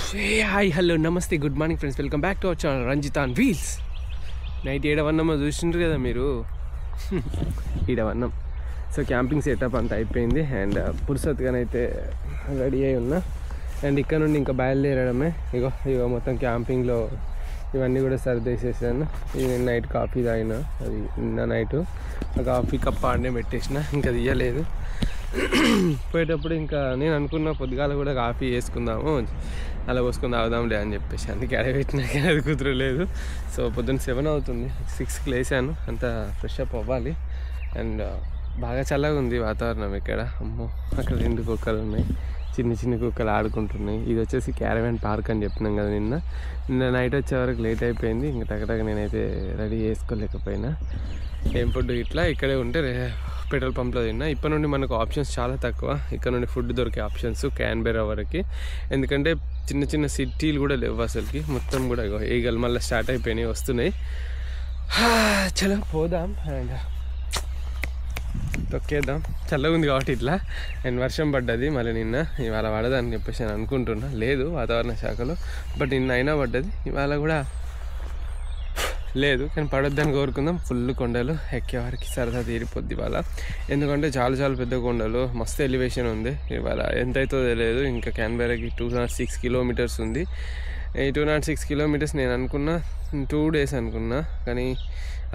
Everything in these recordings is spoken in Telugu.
Hi hello namaste good morning friends, welcome back to our channel Ranjith on wheels. Night ఏడవన్నమో చూసిండ్రు కదా మీరు. ఈడవన్నం. సో క్యాంపింగ్ సెటప్ అంతా అయిపోయింది అండ్ పురుసత్గానైతే రెడీ అయి ఉన్నా. అండ్ ఇక్కడ నుండి ఇంకా బయలుదేరడమే. ఇగో మొత్తం క్యాంపింగ్లో ఇవన్నీ కూడా సర్దేసేసాను. ఇది నైట్ కాఫీ తాగిన, అది నిన్న నైటు ఆ కాఫీ కప్ ఆడనే పెట్టేసిన, ఇంకా తీయలేదు. పోయేటప్పుడు ఇంకా నేను అనుకున్న పొద్దుగాల కూడా కాఫీ వేసుకుందాము, అలా పోసుకొని తాగుదాంలే అని చెప్పేసి, అందుకే అడగబెట్టినాక అది కుదరలేదు. సో పొద్దున్న 7 అవుతుంది, 6కి లేచాను. అంతా ఫ్రెష్ అప్ అవ్వాలి. అండ్ బాగా చల్లగా ఉంది వాతావరణం ఇక్కడ. అమ్మో, అక్కడ 2 కుక్కలు ఉన్నాయి, చిన్న కుక్కలు ఆడుకుంటున్నాయి. ఇది వచ్చేసి క్యారవాన్ పార్క్ అని చెప్పినాం కదా. నిన్న నైట్ వచ్చే వరకు లేట్ అయిపోయింది. ఇంకా టగటగ నేనైతే రెడీ చేసుకోలేకపోయినా. ఏం ఫుడ్ ఇట్లా ఇక్కడే ఉంటే పెట్రోల్ పంప్లో తిన్నా. ఇప్పటి నుండి మనకు ఆప్షన్స్ చాలా తక్కువ. ఇక్కడ నుండి ఫుడ్ దొరికే ఆప్షన్స్ క్యాన్బెరా వరకు, ఎందుకంటే చిన్న సిటీలు కూడా లేవు అసలుకి. మొత్తం కూడా ఈగలు మళ్ళీ స్టార్ట్ అయిపోయినాయి, వస్తున్నాయి. చలో పోదాం అండ్ తొక్కేద్దాం. చల్లగా ఉంది కాబట్టి ఇట్లా. అండ్ వర్షం పడ్డది మళ్ళీ నిన్న, ఇవాళ పడదని చెప్పేసి నేను అనుకుంటున్నా. లేదు వాతావరణ శాఖలో, బట్ నిన్న అయినా పడ్డది, ఇవాళ కూడా లేదు. కానీ పడొద్దని కోరుకుందాం. ఫుల్ కొండలు ఎక్కేవారికి సరదా తీరిపోద్ది ఇవాళ, ఎందుకంటే చాలా పెద్ద కొండలు, మస్తు ఎలివేషన్ ఉంది. ఇవాళ ఎంత అవుతుందో తెలియదు. ఇంకా క్యాన్బెరాకి 206 కిలోమీటర్స్ ఉంది. ఈ 206 కిలోమీటర్స్ నేను అనుకున్నా 2 days అనుకున్నా, కానీ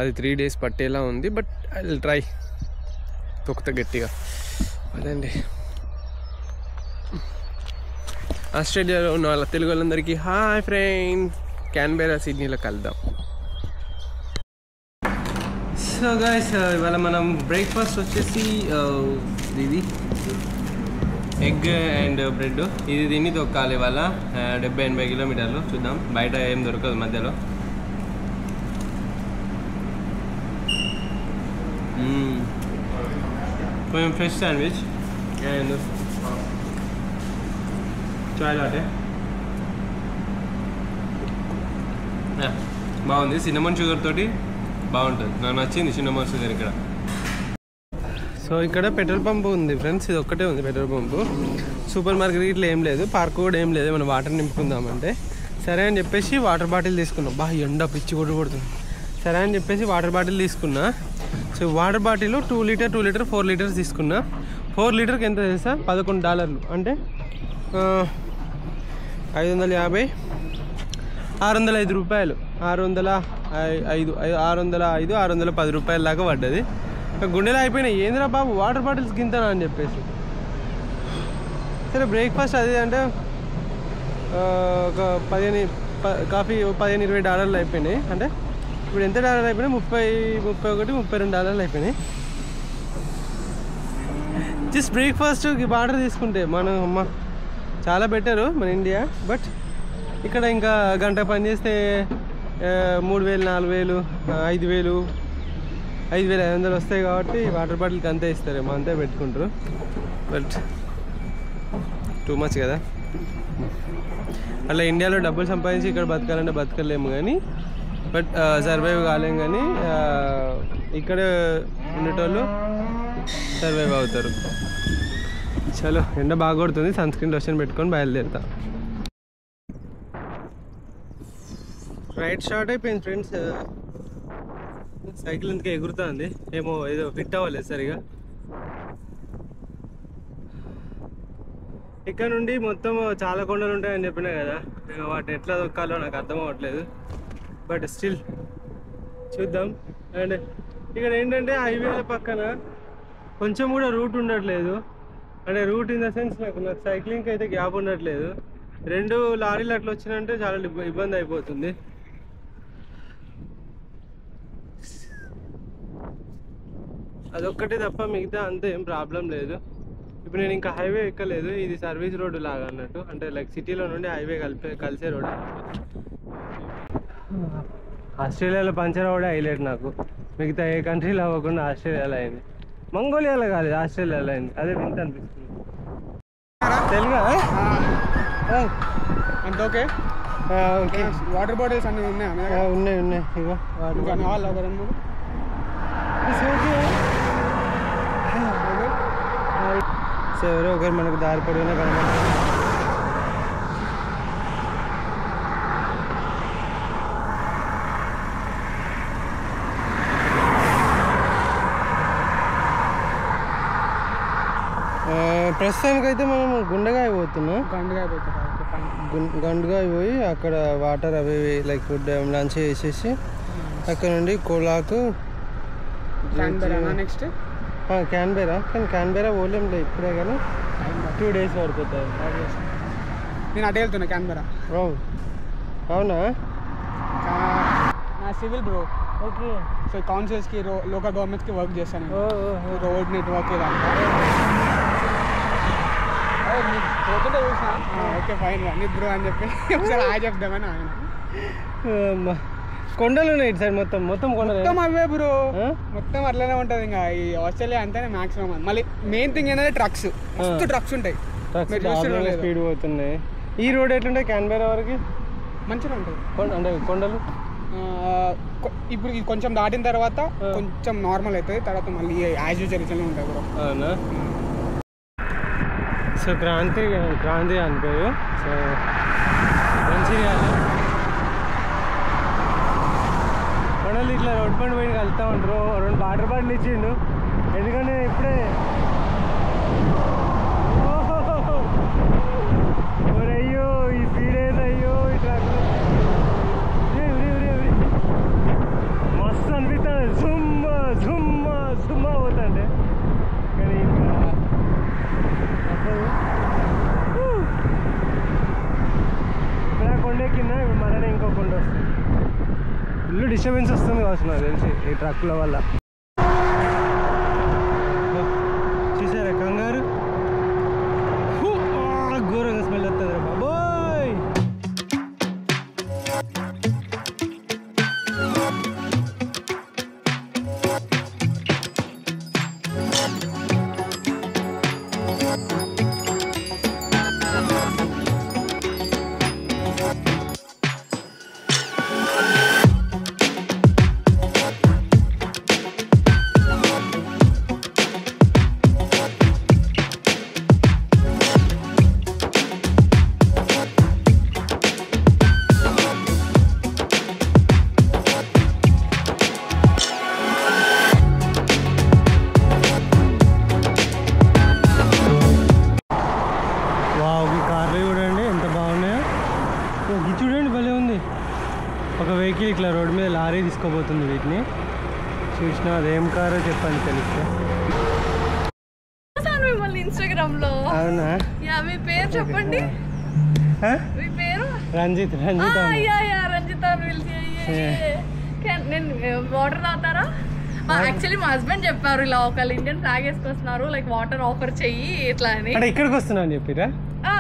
అది 3 days పట్టేలా ఉంది. బట్ ఐ విల్ ట్రై, తొక్కుతా గట్టిగా. అదండి, ఆస్ట్రేలియాలో ఉన్న వాళ్ళ తెలుగు వాళ్ళందరికీ హాయ్ ఫ్రెండ్స్. క్యాన్బెరా సిడ్నీలో కలుద్దాం. సో గైస్, ఇవాళ మనం బ్రేక్ఫాస్ట్ వచ్చేసి ఇది ఎగ్ అండ్ బ్రెడ్, ఇది దీన్ని తొక్కాలి ఇవాళ. 70-80 కిలోమీటర్లు. చూద్దాం, బయట ఏం దొరకదు మధ్యలో. కొంచెం fresh sandwich and chai latte. బాగుంది, సిన్నమన్ షుగర్ తోటి బాగుంటుంది. నాకు నచ్చింది సిన్నమన్ షుగర్ ఇక్కడ. సో ఇక్కడ పెట్రోల్ పంప్ ఉంది ఫ్రెండ్స్, ఇది ఒక్కటే ఉంది పెట్రోల్ పంపు. సూపర్ మార్కెట్ ఇట్లా ఏం లేదు, పార్క్ కూడా ఏం లేదు. మనం వాటర్ నింపుకుందామంటే సరే అని చెప్పేసి వాటర్ బాటిల్ తీసుకున్నాం. ఎండ పిచ్చి కొడుతుంది. సరే అని చెప్పేసి వాటర్ బాటిల్ తీసుకున్నా. So water bottle 2 litre 4 litres తీసుకున్నా. 4 లీటర్కి ఎంత చేస్తా? $11, అంటే 550, 605 రూపాయలు. 610 రూపాయల దాకా పడ్డది. గుండెలో అయిపోయినాయి, ఏందిరా బాబు వాటర్ బాటిల్స్ గింతనా అని చెప్పేసి. సరే బ్రేక్ఫాస్ట్ అది అంటే ఒక కాఫీ $15-20 అయిపోయినాయి. అంటే ఇప్పుడు ఎంత డాలర్లు అయిపోయినాయి? 31-32 అయిపోయినాయి. జస్ట్ బ్రేక్ఫాస్ట్ వాటర్ తీసుకుంటే మనం చాలా బెటరు మన ఇండియా. బట్ ఇక్కడ ఇంకా గంట పని చేస్తే 3000, 4000, 5000, 5500 వస్తాయి. కాబట్టి వాటర్ బాటిల్కి అంతే ఇస్తారేమో, అంతే పెట్టుకుంటారు. బట్ టూ మచ్ కదా. అలా ఇండియాలో డబ్బులు సంపాదించి ఇక్కడ బతకాలంటే బతకలేము, కానీ బట్ సర్వైవ్ కాలేము. కానీ ఇక్కడ ఉండేటోళ్ళు సర్వైవ్ అవుతారు. చలో, ఎండ బాగా కొడుతుంది. సన్ స్క్రీన్ లోషన్ పెట్టుకొని బయలుదేరుతా. రైట్ స్టార్ట్ అయిపోయింది ఫ్రెండ్స్. సైకిల్ ఇంతగా ఎగురుతుంది, ఏదో ఫిట్ అవ్వలేదు సరిగా. ఇక్కడ నుండి మొత్తం చాలా కొండలు ఉంటాయని చెప్పినా కదా, వాటిని ఎట్లా దొక్కాలో నాకు అర్థం అవ్వట్లేదు. బట్ స్టిల్ చూద్దాం. అండ్ ఇక్కడ ఏంటంటే హైవేల పక్కన కొంచెం కూడా రూట్ ఉండట్లేదు. అంటే రూట్ ఇన్ ద సెన్స్ నాకు సైక్లింగ్కి అయితే గ్యాప్ ఉండట్లేదు. 2 లారీలు అట్లా వచ్చినంటే చాలా ఇబ్బంది అయిపోతుంది. అదొక్కటే తప్ప మిగతా అంతా ఏం ప్రాబ్లం లేదు. ఇప్పుడు నేను ఇంకా హైవే ఎక్కలేదు, ఇది సర్వీస్ రోడ్డు లాగా అన్నట్టు. అంటే లైక్ సిటీలో నుండి హైవే కలిసే రోడ్. ఆస్ట్రేలియాలో పంచర్ కూడా హైలైట్ నాకు. మిగతా ఏ కంట్రీలో అవ్వకుండా ఆస్ట్రేలియాలో అయింది. మంగోలియాలో కాలేదు, ఆస్ట్రేలియాలో అయింది. అదే వింత అనిపిస్తుంది. తెలుగా అంత ఓకే. ఓకే, వాటర్ బాటిల్స్ అన్నీ ఉన్నాయి. ఇగో సో ఎవరో ఒకరు మనకు దారి పొడవునా కనబడుతుంది. ప్రస్తుతానికైతే మనం గుండెగాయ పోతున్నాం. గండుగా పోతారా? గండుగాయ పోయి అక్కడ వాటర్ అవి లైక్ ఫుడ్ లంచ్ చేసేసి అక్కడ నుండి కోలాకు నెక్స్ట్ క్యాన్బెరా. కానీ క్యాన్బెరా పోలేంలే ఇప్పుడే, కానీ 2 days పడుతుంది. నేను అటే వెళ్తున్నా క్యాన్బెరా. అవునా? నా సివిల్ బ్రో. ఓకే. సో కౌన్సిల్స్కి లోకల్ గవర్నమెంట్స్కి వర్క్ చేస్తాను. రోడ్ నెట్వర్క్ పోతుంటే చూసిన ఓకే ఫైన్ అన్ని బ్రో అని చెప్పి ఒకసారి ఆ చెప్దామని ఆయన. కొండలు ఉన్నాయి ఇటు సైడ్, మొత్తం కొండలు. మొత్తం అవే బ్రో, మొత్తం అట్లనే ఉంటుంది. ఇంకా ఈ ఆస్ట్రేలియా అంటేనే మ్యాక్సిమం. మళ్ళీ మెయిన్ థింగ్ ఏంటంటే ట్రక్స్, మస్తు ట్రక్స్ ఉంటాయి, స్పీడ్ పోతున్నాయి. ఈ రోడ్ ఎట్లుంటాయి క్యాన్బెరా వరకు? మంచిగా ఉంటుంది అంటే కొండలు. ఇప్పుడు ఇది కొంచెం దాటిన తర్వాత కొంచెం నార్మల్ అవుతుంది, తర్వాత మళ్ళీ యాజ్ యూజువల్ ఇట్లనే ఉంటాయి బ్రో. అవునా? సో క్రాంతి అని పేరు. సో మంచిర్యాల కొండలు ఇట్లా రోడ్ బండి పోయి కలుస్తూ ఉంటారు. 2 వాటర్ బాటిల్ ఇచ్చిండు, ఎందుకంటే ఇప్పుడే అయ్యో ఈ స్పీడ్ ఏది, అయ్యో ఈ ట్రాక్ మస్తు అనిపిస్తుంది. సుమ్మా పోతుంటే, కానీ ఇంకా ఇప్పుడు ఆ కొండ కింద ఇప్పుడు మళ్ళీ ఇంకో కొండ వస్తుంది. ఫుల్ డిస్టర్బెన్స్ వస్తుంది కావచ్చు నాకు తెలిసి ఈ ట్రక్ల వల్ల. చూసారా కంగారు? ఘోరంగా స్మెల్ వస్తుంది రా బాబోయ్. ఒక వెహికల్ ఇట్లా రోడ్డు మీద లారీ తీసుకోబోతుంది వీటిని. చూసిన అదేం కారో చెప్పండి తెలిస్తే. మిమ్మల్ని ఇన్స్టాగ్రామ్ లో. అవునా? మీ పేరు చెప్పండి. మీ పేరు? రంజిత్. రంజిత్ అని పిలిచి. నేను వాటర్ తాగుతారా? యాక్చువల్లీ మా హస్బెండ్ చెప్పారు ఇలా ఒకళ్ళు ఇండియన్ ఫ్లాగ్ వేసుకొస్తున్నారు, లైక్ వాటర్ ఆఫర్ చెయ్యి ఇట్లా అని. ఇక్కడికి వస్తున్నా అని చెప్పిరా?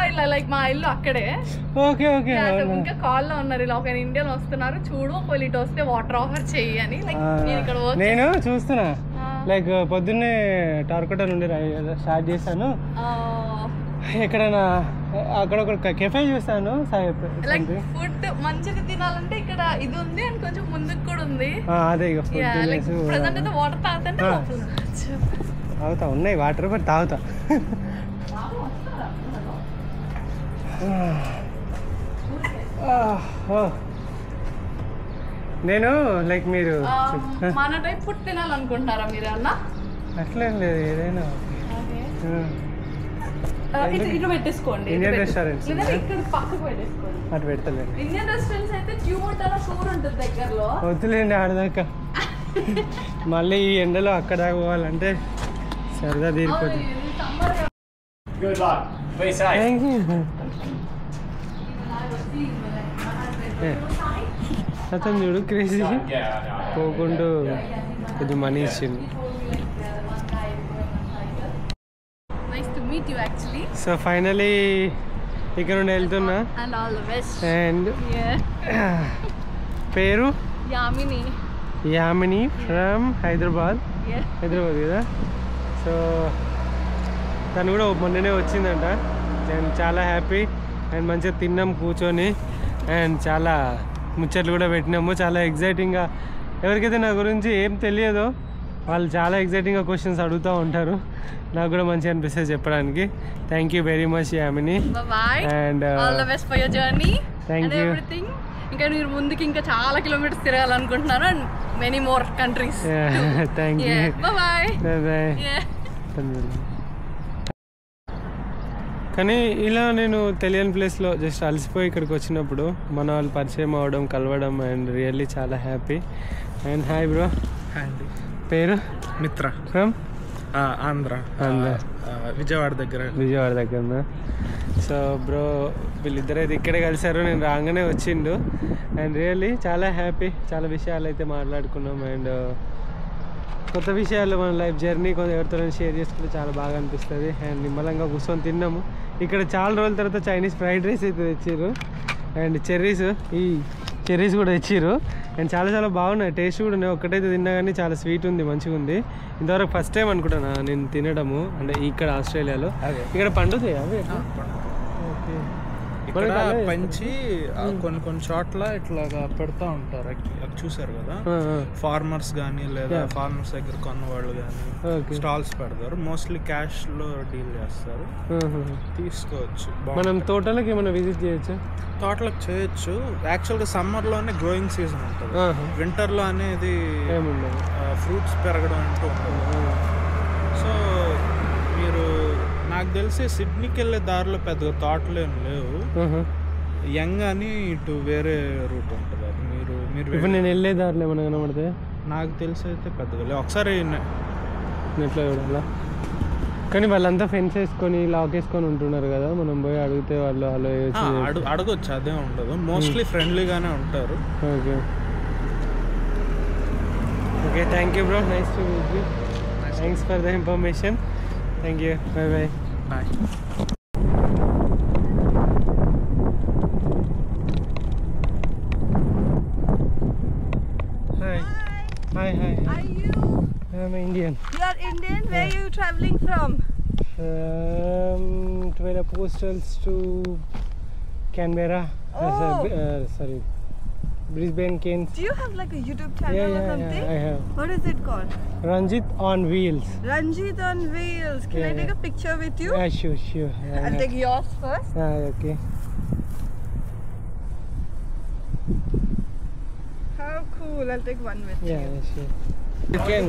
ఇలా లైక్ మా ఇల్లు అక్కడే. Okay okay. ఇంకా కాల్ లో ఉన్నారు ఇలా ఒక ఇండియన్ వస్తున్నారు చూడు, ఒకళ్ళు ఇటు వస్తే వాటర్ ఆఫర్ చెయ్యి అని. లైక్ నేను చూస్తున్నా, లైక్ పొద్దున్నే టార్కోటా నుండి స్టార్ట్ చేశాను. ఎక్కడైనా అక్కడ ఒక కెఫే చూస్తాను. లైక్ ఫుడ్ మంచిగా తినాలంటే ఇక్కడ ఇది ఉంది అండ్ కొంచెం ముందుకు కూడా ఉంది. అదే ఇక ప్రెసెంట్ అయితే వాటర్ తాగుతుంటే తాగుతా ఉన్నాయి వాటర్, బట్ తాగుతా. నేను లైక్ మీరు మన టైప్ ఫుడ్ తినాలనుకుంటారా మీరు అన్నా? అట్లేం లేదు, ఏదైనా ఇటు పెట్టేసుకోండి. ఇండియన్ రెస్టారెంట్స్ ఇక్కడ పక్కకు పెట్టేసుకోండి. అటు పెడతలేదు. ఇండియన్ రెస్టారెంట్స్ అయితే ట్యూమోటాలో షూర్ ఉంటుంది దగ్గరలో. వద్దులేండి ఆడదాకా. మళ్ళీ ఈ ఎండలో అక్కడ పోవాలంటే సరదా తీరిపోతుంది. అతను చూడు క్రేజీ పోకుండా కొంచెం మనీ ఇచ్చిండు. సో ఫైనలీ ఇక్కడ నుండి వెళ్తున్నా. అండ్ పేరు యామిని ఫ్రమ్ హైదరాబాద్ కదా. సో తను కూడా మొన్ననే వచ్చిందంట. అండ్ చాలా హ్యాపీ అండ్ మంచిగా తిన్నాం కూర్చొని అండ్ చాలా ముచ్చట్లు కూడా పెట్టినాము. చాలా ఎగ్జైటింగ్గా, ఎవరికైతే నా గురించి ఏం తెలియదో వాళ్ళు చాలా ఎగ్జైటింగ్గా క్వశ్చన్స్ అడుగుతూ ఉంటారు. నాకు కూడా మంచిగా అనిపిస్తుంది చెప్పడానికి. Thank you very much Yamini. And all the best for your journey. Thank you. ఇంకా మీరు ముందుకి ఇంకా చాలా కిలోమీటర్స్ తిరగాలనుకుంటున్నారు and many more countries. Thank you. Bye bye. కానీ ఇలా నేను తెలియని ప్లేస్లో జస్ట్ అలసిపోయి ఇక్కడికి వచ్చినప్పుడు మన వాళ్ళు పరిచయం అవ్వడం, కలవడం అండ్ రియల్లీ చాలా హ్యాపీ. And hi bro. అండి పేరు? మిత్ర ఫ్రమ్ ఆంధ్ర, విజయవాడ దగ్గర. సో బ్రో వీళ్ళిద్దరైతే ఇక్కడే కలిసారు, నేను రాగానే వచ్చిండు. అండ్ రియల్లీ చాలా హ్యాపీ. చాలా విషయాలు అయితే మాట్లాడుకున్నాం అండ్ కొత్త విషయాలు మన లైఫ్ జర్నీ కొంచెం ఎవరితో షేర్ చేసుకుంటే చాలా బాగా అనిపిస్తుంది. అండ్ నిమ్మలంగా కూర్చొని తిన్నాము. ఇక్కడ చాలా రోజుల తర్వాత చైనీస్ ఫ్రైడ్ రైస్ అయితే తెచ్చారు అండ్ చెర్రీస్ కూడా తెచ్చారు. అండ్ చాలా బాగున్నాయి, టేస్ట్ కూడా ఉన్నాయి. ఒక్కటైతే తిన్నా కానీ చాలా స్వీట్ ఉంది, మంచిగా ఉంది. ఇంతవరకు ఫస్ట్ టైం అనుకుంటున్నా నేను తినడము, అంటే ఇక్కడ ఆస్ట్రేలియాలో. ఇక్కడ పండుతాయి అవి? ఓకే. ఇక్కడ పంచి కొన్ని చోట్ల ఇట్లాగా పెడతా ఉంటారు, అవి చూసారు కదా. ఫార్మర్స్ కానీ లేదా ఫార్మర్స్ దగ్గర కొన్న వాళ్ళు కానీ స్టాల్స్ పెడతారు. మోస్ట్లీ క్యాష్ లో డీల్ చేస్తారు, తీసుకోవచ్చు. మనం తోటలకు ఏమైనా విజిట్ చేయొచ్చు? తోటలకు చేయొచ్చు. యాక్చువల్గా సమ్మర్ లోనే గ్రోయింగ్ సీజన్ ఉంటుంది, వింటర్ లో అనేది ఫ్రూట్స్ పెరగడం అంటూ ఉంటుంది. సో మీరు నాకు తెలిసి సిడ్నీకి వెళ్ళే దారిలో పెద్దగా తోటలు ఏం లేవు. యంగ్ అని ఇటు వేరే రూట్ ఉంటుంది, అది మీరు ఇప్పుడు నేను వెళ్ళే దారిలో ఏమైనా కనబడితే? నాకు తెలిసి అయితే పెద్దగా లేవు. ఒకసారి నెట్లో చూడాలా. కానీ వాళ్ళంతా ఫెన్స్ వేసుకొని లాక్ వేసుకొని ఉంటున్నారు కదా, మనం పోయి అడిగితే వాళ్ళు అడగొచ్చు, అదే ఉండదు. మోస్ట్లీ ఫ్రెండ్లీగానే ఉంటారు. Okay okay, thank you bro, nice to meet you. Thanks for the information. Thank you. Bye. Bye. Hi. Are you? I'm Indian. You are Indian? Where are you traveling from? From Postals to Canberra. Sorry. Brisbane, Cairns. Do you have like a YouTube channel or something? Yeah, I have. What is it called? Ranjit on Wheels. Ranjit on Wheels. Can I take a picture with you? Yeah, sure. I'll take yours first. Okay. How cool. I'll take one with you. Yeah, sure. You can.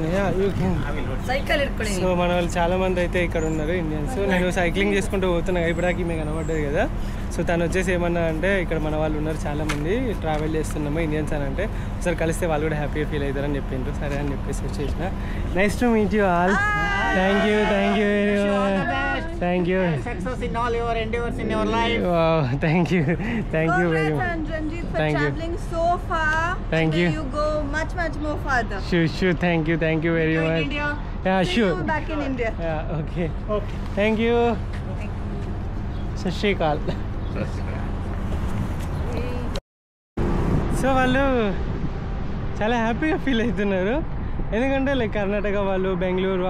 So మన వాళ్ళు చాలా మంది అయితే ఇక్కడ ఉన్నారు ఇండియన్స్. నేను సైక్లింగ్ చేసుకుంటూ పోతున్నా, ఇప్పటికి మీకు కనబడ్డది కదా. సో తను వచ్చేసి ఏమన్నా అంటే ఇక్కడ మన వాళ్ళు ఉన్నారు చాలా మంది, ట్రావెల్ చేస్తున్నాము ఇండియన్స్ అని అంటే ఒకసారి కలిస్తే వాళ్ళు కూడా హ్యాపీగా ఫీల్ అవుతారని చెప్పిండ్రు. సరే అని చెప్పేసి వచ్చేసిన. Nice to meet you all. Thank you very much. Thank you. Success in all your endeavors in your life. Wow, thank you very much. Ranjit, for Thank you. traveling so far. Thank you. You go much more farther. Sure. Thank you very You in much. India. Yeah, See sure. you back in India. Yeah, okay. Thank you. Sat Shri Akal. So వాళ్ళు చాలా హ్యాపీగా ఫీల్ అవుతున్నారు, ఎందుకంటే లైక్ కర్ణాటక వాళ్ళు, బెంగళూరు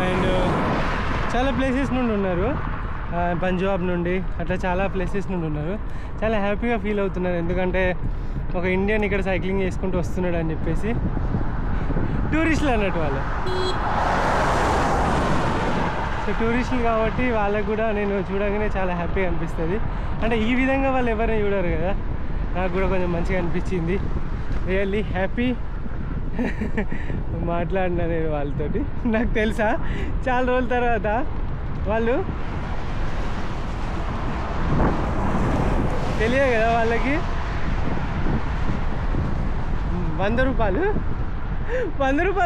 అండ్ చాలా ప్లేసెస్ నుండి ఉన్నారు, పంజాబ్ నుండి అట్లా చాలా ప్లేసెస్ నుండి ఉన్నారు. చాలా హ్యాపీగా ఫీల్ అవుతున్నారు, ఎందుకంటే ఒక ఇండియన్ ఇక్కడ సైక్లింగ్ చేసుకుంటూ వస్తున్నాడు అని చెప్పేసి. టూరిస్టులు అన్నట్టు వాళ్ళు. సో టూరిస్టులు కాబట్టి వాళ్ళకు కూడా నేను చూడగానే చాలా హ్యాపీగా అనిపిస్తుంది. అంటే ఈ విధంగా వాళ్ళు ఎవరైనా చూడరు కదా, నాకు కూడా కొంచెం మంచిగా అనిపించింది. Really happy. మాట్లాడినా నేను వాళ్ళతోటి. నాకు తెలుసా చాలా రోజుల తర్వాత వాళ్ళు తెలియదు కదా, వాళ్ళకి 100 రూపాయలు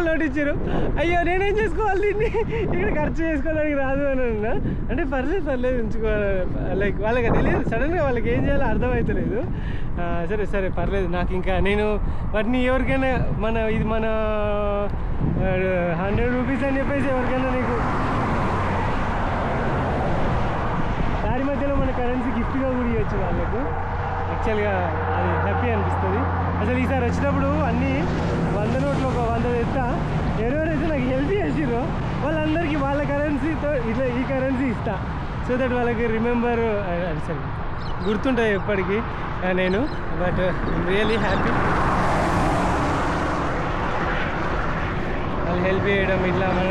నోట్ ఇచ్చారు. అయ్యో నేనేం చేసుకోవాలి, దీన్ని ఇక్కడ ఖర్చు చేసుకోవడానికి రాదు అని అన్నా. అంటే పర్లేదు ఉంచుకోవాలి, లైక్ వాళ్ళకి తెలియదు, సడన్గా వాళ్ళకి ఏం చేయాలో అర్థమవుతలేదు. సరే పర్లేదు. నాకు ఇంకా నేను వాటిని ఎవరికైనా ఇది మన 100 రూపీస్ అని చెప్పేసి ఎవరికైనా నీకు దారి మధ్యలో మన కరెన్సీ గిఫ్ట్గా కూడా ఇవ్వచ్చు వాళ్ళకు. యాక్చువల్గా అది హ్యాపీ అనిపిస్తుంది. అసలు ఈసారి వచ్చినప్పుడు అన్నీ 100 నోట్లు ఒక 100 తెస్తా, ఎవరెవరైతే నాకు హెల్ప్ చేసిరో వాళ్ళందరికీ వాళ్ళ కరెన్సీతో ఇట్లా ఈ కరెన్సీ ఇస్తా. సో దట్ వాళ్ళకి రిమెంబర్ సరే గుర్తుంటాయి ఎప్పటికీ నేను. బట్ రియలీ హ్యాపీ వాళ్ళు హెల్ప్ చేయడం ఇట్లా. మన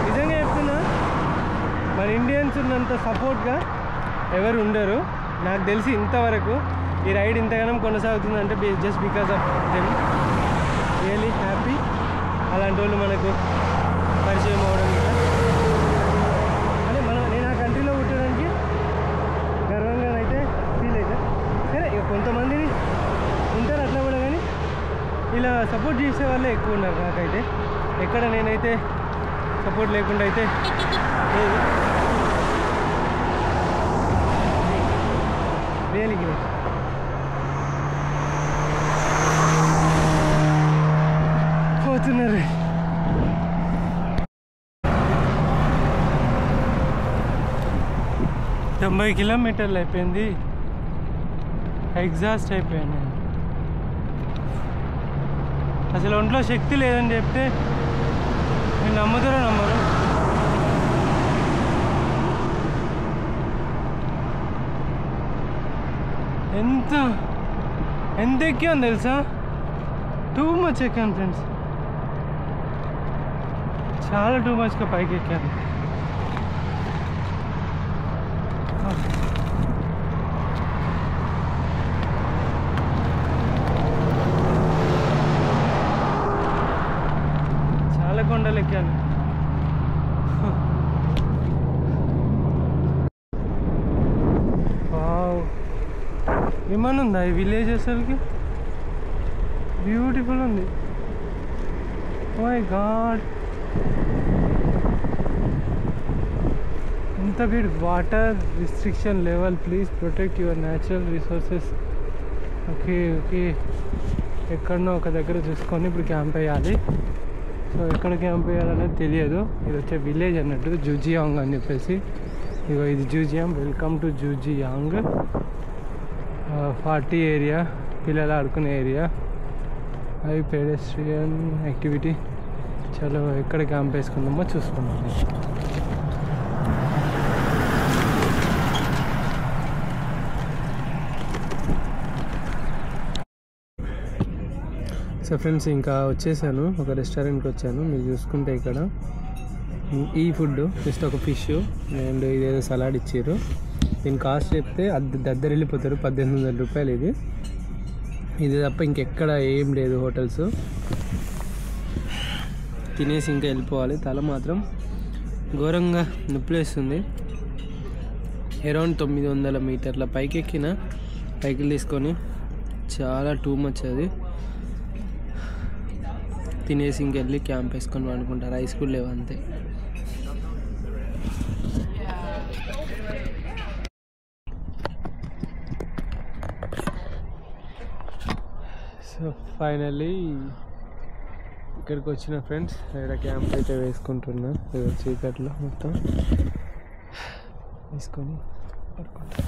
నిజంగా చెప్తున్నా, మన ఇండియన్స్ ఉన్నంత సపోర్ట్గా ఎవరు ఉండరు నాకు తెలిసి ఇంతవరకు. ఈ రైడ్ ఇంతగానం కొనసాగుతుందంటే just because of them. Really happy అలాంటి వాళ్ళు మనకు పరిచయం అవ్వడం. అంటే నేను ఆ సపోర్ట్ చేసే వాళ్ళే ఎక్కువ ఉన్నారు నాకైతే. ఎక్కడ నేనైతే సపోర్ట్ లేకుండా అయితే లేదు. Really great. పోతున్నారు. తొంభై కిలోమీటర్లు అయిపోయింది. ఎగ్జాస్ట్ అయిపోయాను. అసలు ఒంట్లో శక్తి లేదని చెప్తే నేను నమ్ముతారో నమ్మరు. ఎంత ఎక్కాను తెలుసా? టూ మచ్ ఎక్కాను ఫ్రెండ్స్, చాలా టూ మచ్గా పైకి ఎక్కాను. చాలా కొండలు ఎక్కాను. వావ్, ఏమన్నా ఉందా ఈ విలేజ్? అసలుకి బ్యూటిఫుల్ ఉంది. మై గాడ్, ఎంత beautiful. Water restriction level, please protect your natural resources. Okay okay, ఎక్కడనో ఒక దగ్గర చూసుకొని ఇప్పుడు క్యాంప్ వేయాలి. సో ఎక్కడ క్యాంప్ వేయాలనేది తెలియదు. ఇది వచ్చే విలేజ్ అన్నట్టు, జూజియాంగ్ అని చెప్పేసి. ఇగో ఇది Zhujiang. Welcome to Zhujiang. 40 area, పిల్లలు ఆడుకునే ఏరియా, అవి పెడెస్ట్రియన్ యాక్టివిటీ. చలో ఎక్కడ క్యాంప్ వేసుకుందామో చూసుకుందాం. సో ఫ్రెండ్స్, ఇంకా వచ్చేసాను, ఒక రెస్టారెంట్కి వచ్చాను. మీరు చూసుకుంటే ఇక్కడ ఈ ఫుడ్ జస్ట్ ఒక ఫిష్ అండ్ ఇదేదో సలాడ్ ఇచ్చారు. దీని కాస్ట్ చెప్తే దగ్గర వెళ్ళిపోతారు. 1800 రూపాయలు ఇది తప్ప ఇంకెక్కడ ఏం లేదు హోటల్స్. తినేసి ఇంకా వెళ్ళిపోవాలి. తల మాత్రం ఘోరంగా నొప్పిలేస్తుంది. అరౌండ్ 900 మీటర్ల పైకి ఎక్కిన పైకి తీసుకొని, చాలా టూ మచ్ అది. తినేసి ఇంకెళ్ళి క్యాంప్ వేసుకొని వండుకుంటారు. రైస్ కూడా లేవు అంతే. సో ఫైనల్లీ ఇక్కడికి వచ్చిన ఫ్రెండ్స్. ఇక్కడ క్యాంప్ అయితే వేసుకుంటున్నా. చీకట్లో మొత్తం వేసుకొని పడుకుంటా.